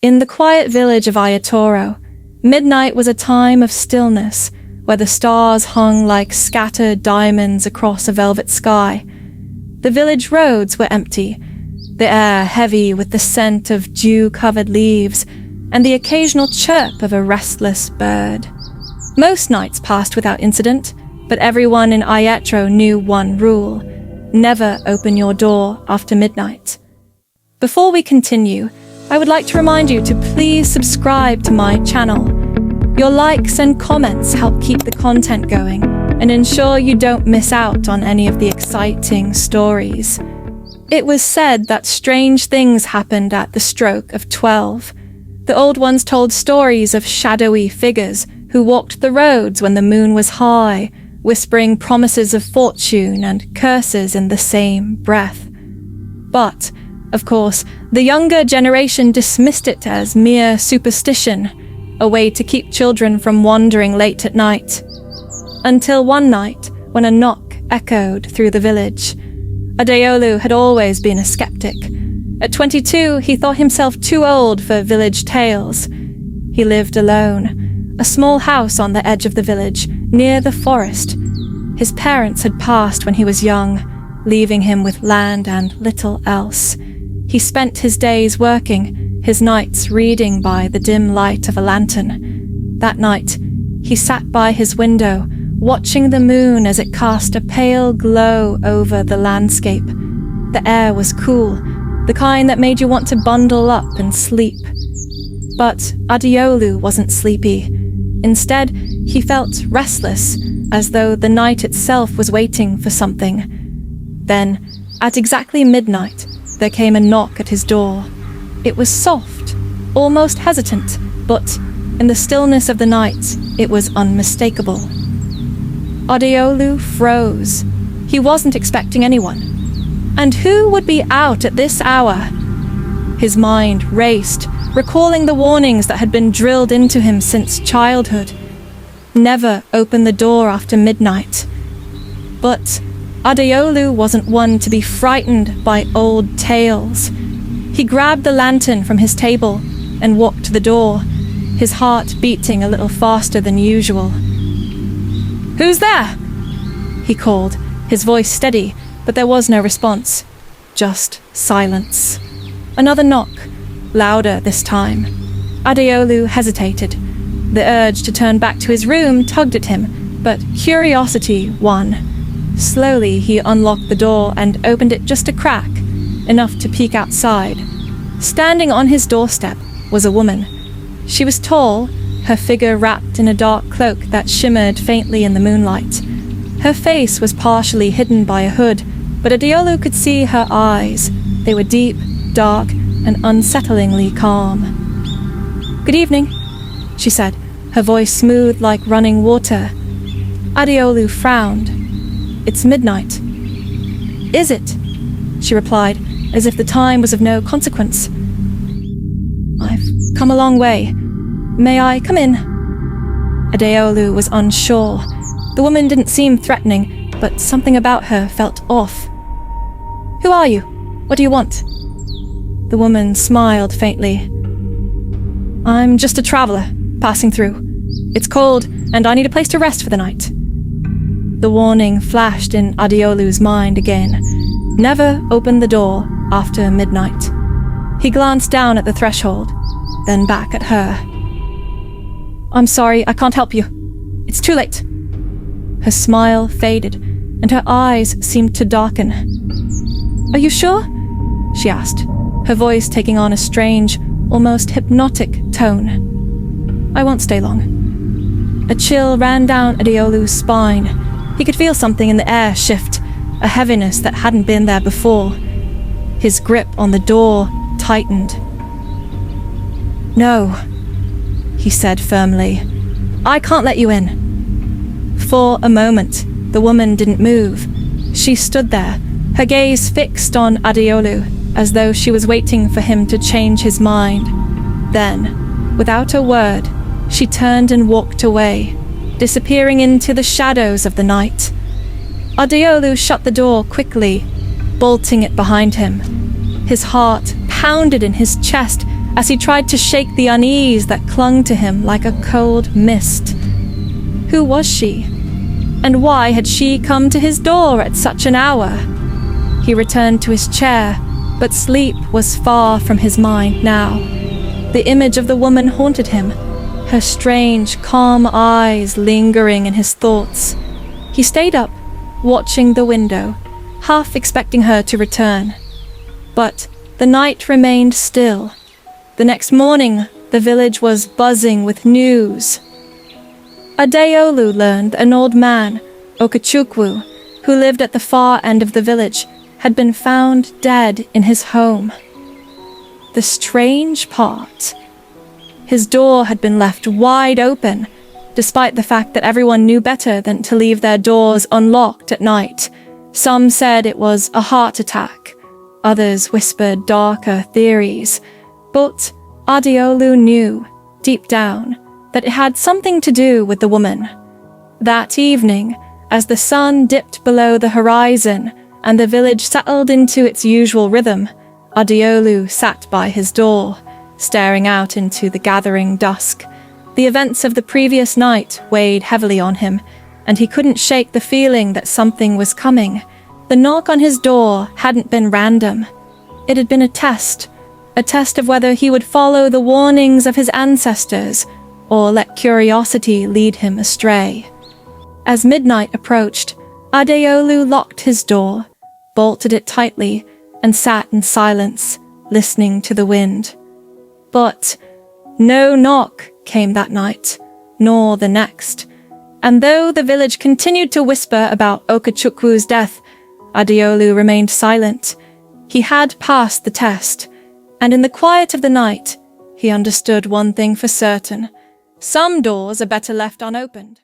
In the quiet village of Adeolu, midnight was a time of stillness, where the stars hung like scattered diamonds across a velvet sky. The village roads were empty, the air heavy with the scent of dew-covered leaves and the occasional chirp of a restless bird. Most nights passed without incident, but everyone in Adeolu knew one rule: never open your door after midnight. Before we continue, I would like to remind you to please subscribe to my channel. Your likes and comments help keep the content going and ensure you don't miss out on any of the exciting stories. It was said that strange things happened at the stroke of 12. The old ones told stories of shadowy figures who walked the roads when the moon was high, whispering promises of fortune and curses in the same breath. But, of course, the younger generation dismissed it as mere superstition, a way to keep children from wandering late at night. Until one night, when a knock echoed through the village. Adeolu had always been a skeptic. At 22, he thought himself too old for village tales. He lived alone, a small house on the edge of the village, near the forest. His parents had passed when he was young, leaving him with land and little else. He spent his days working, his nights reading by the dim light of a lantern. That night, he sat by his window, watching the moon as it cast a pale glow over the landscape. The air was cool, the kind that made you want to bundle up and sleep. But Adeolu wasn't sleepy. Instead, he felt restless, as though the night itself was waiting for something. Then, at exactly midnight, there came a knock at his door. It was soft, almost hesitant, but in the stillness of the night, it was unmistakable. Adeolu froze. He wasn't expecting anyone. And who would be out at this hour? His mind raced, recalling the warnings that had been drilled into him since childhood. Never open the door after midnight. But Adeolu wasn't one to be frightened by old tales. He grabbed the lantern from his table and walked to the door, his heart beating a little faster than usual. "Who's there?" he called, his voice steady, but there was no response. Just silence. Another knock, louder this time. Adeolu hesitated. The urge to turn back to his room tugged at him, but curiosity won. Slowly, he unlocked the door and opened it just a crack, enough to peek outside. Standing on his doorstep was a woman. She was tall, her figure wrapped in a dark cloak that shimmered faintly in the moonlight. Her face was partially hidden by a hood, but Adeolu could see her eyes. They were deep, dark, and unsettlingly calm. "Good evening," she said, her voice smooth like running water. Adeolu frowned. "It's midnight." "Is it?" she replied, as if the time was of no consequence. "I've come a long way. May I come in?" Adeolu was unsure. The woman didn't seem threatening, but something about her felt off. "Who are you? What do you want?" The woman smiled faintly. "I'm just a traveler, passing through. It's cold, and I need a place to rest for the night." The warning flashed in Adeolu's mind again. Never open the door after midnight. He glanced down at the threshold, then back at her. "I'm sorry, I can't help you. It's too late." Her smile faded, and her eyes seemed to darken. "Are you sure?" she asked, her voice taking on a strange, almost hypnotic tone. "I won't stay long." A chill ran down Adeolu's spine. He could feel something in the air shift, a heaviness that hadn't been there before. His grip on the door tightened. "No," he said firmly. "I can't let you in." For a moment, the woman didn't move. She stood there, her gaze fixed on Adeolu, as though she was waiting for him to change his mind. Then, without a word, she turned and walked away, disappearing into the shadows of the night. Adeolu shut the door quickly, bolting it behind him. His heart pounded in his chest as he tried to shake the unease that clung to him like a cold mist. Who was she? And why had she come to his door at such an hour? He returned to his chair, but sleep was far from his mind now. The image of the woman haunted him, her strange, calm eyes lingering in his thoughts. He stayed up, watching the window, half expecting her to return. But the night remained still. The next morning, the village was buzzing with news. Adeolu learned that an old man, Okechukwu, who lived at the far end of the village, had been found dead in his home. The strange part: his door had been left wide open, despite the fact that everyone knew better than to leave their doors unlocked at night. Some said it was a heart attack. Others whispered darker theories. But Adeolu knew, deep down, that it had something to do with the woman. That evening, as the sun dipped below the horizon and the village settled into its usual rhythm, Adeolu sat by his door, staring out into the gathering dusk. The events of the previous night weighed heavily on him, and he couldn't shake the feeling that something was coming. The knock on his door hadn't been random. It had been a test of whether he would follow the warnings of his ancestors or let curiosity lead him astray. As midnight approached, Adeolu locked his door, bolted it tightly, and sat in silence, listening to the wind. But no knock came that night, nor the next. And though the village continued to whisper about Okachukwu's death, Adeolu remained silent. He had passed the test, and in the quiet of the night, he understood one thing for certain: some doors are better left unopened.